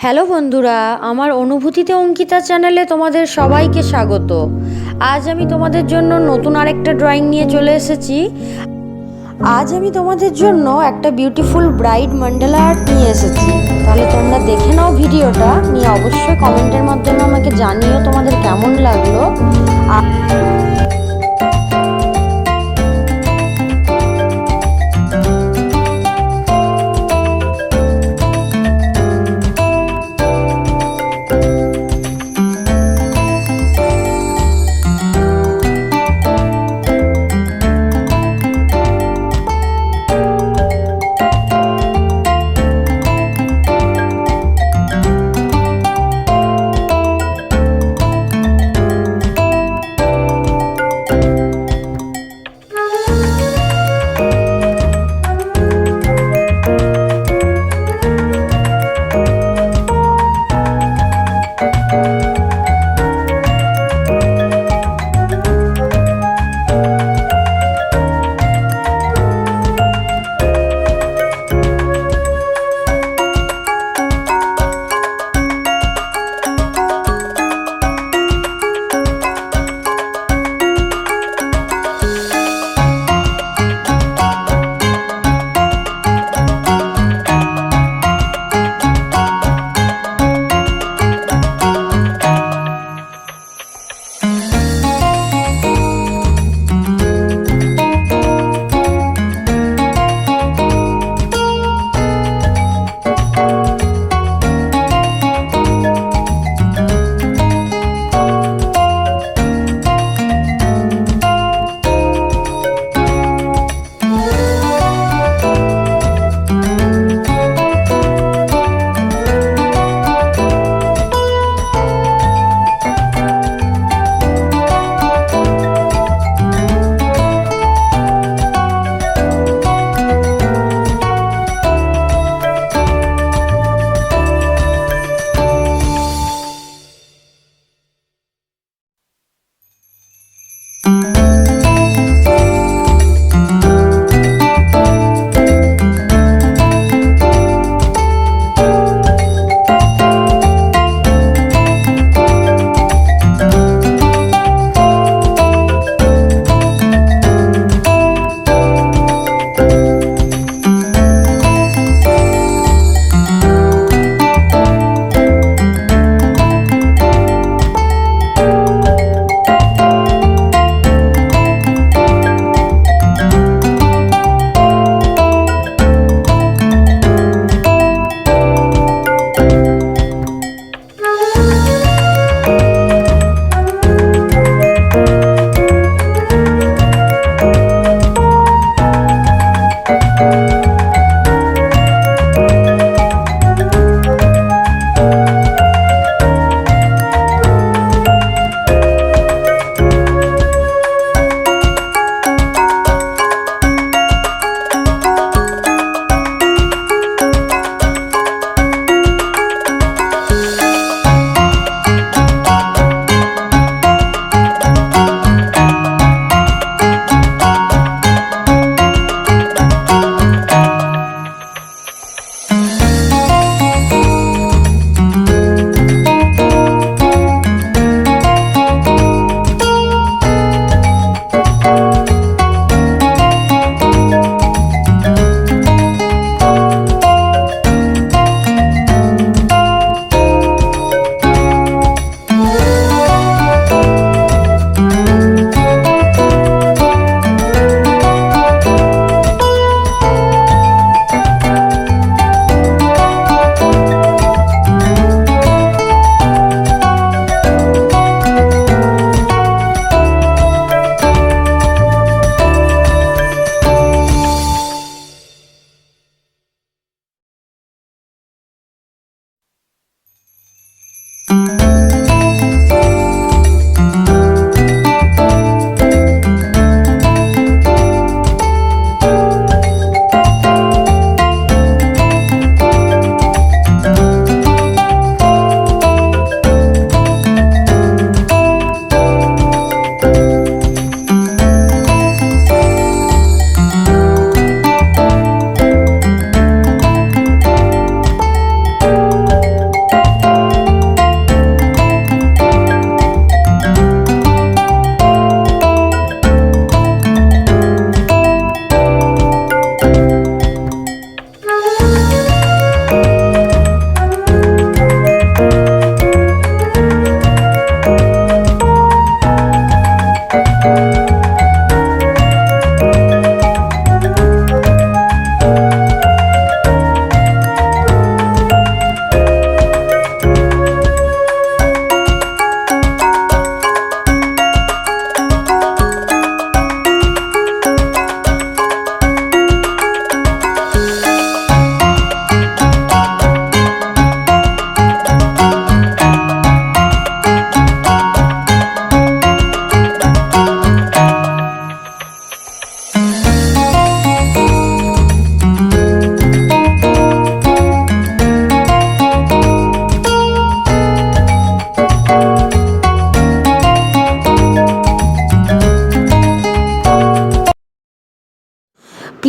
Hello বন্ধুরা, আমার অনুভূতিতে অঙ্কিতা চ্যানেলে তোমাদের সবাইকে স্বাগত। আজ আমি তোমাদের জন্য নতুন আরেকটা ড্রয়িং নিয়ে চলে এসেছি। আজ আমি তোমাদের জন্য একটা বিউটিফুল ব্রাইড মান্ডালা আর্ট নিয়ে এসেছি। তাহলে তোমরা দেখে নাও ভিডিওটা, নিয়ে অবশ্যই কমেন্টের মাধ্যমে আমাকে জানিও তোমাদের কেমন লাগলো।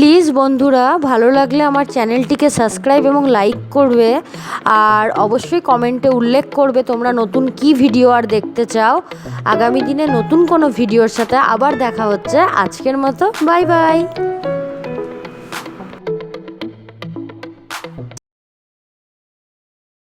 প্লিজ বন্ধুরা, ভালো লাগলে আমার চ্যানেলটিকে সাবস্ক্রাইব এবং লাইক করবে, আর অবশ্যই কমেন্টে উল্লেখ করবে তোমরা নতুন কি ভিডিও আর দেখতে চাও। আগামী দিনে নতুন কোনো ভিডিওর সাথে আবার দেখা হচ্ছে। আজকের মতো বাই বাই।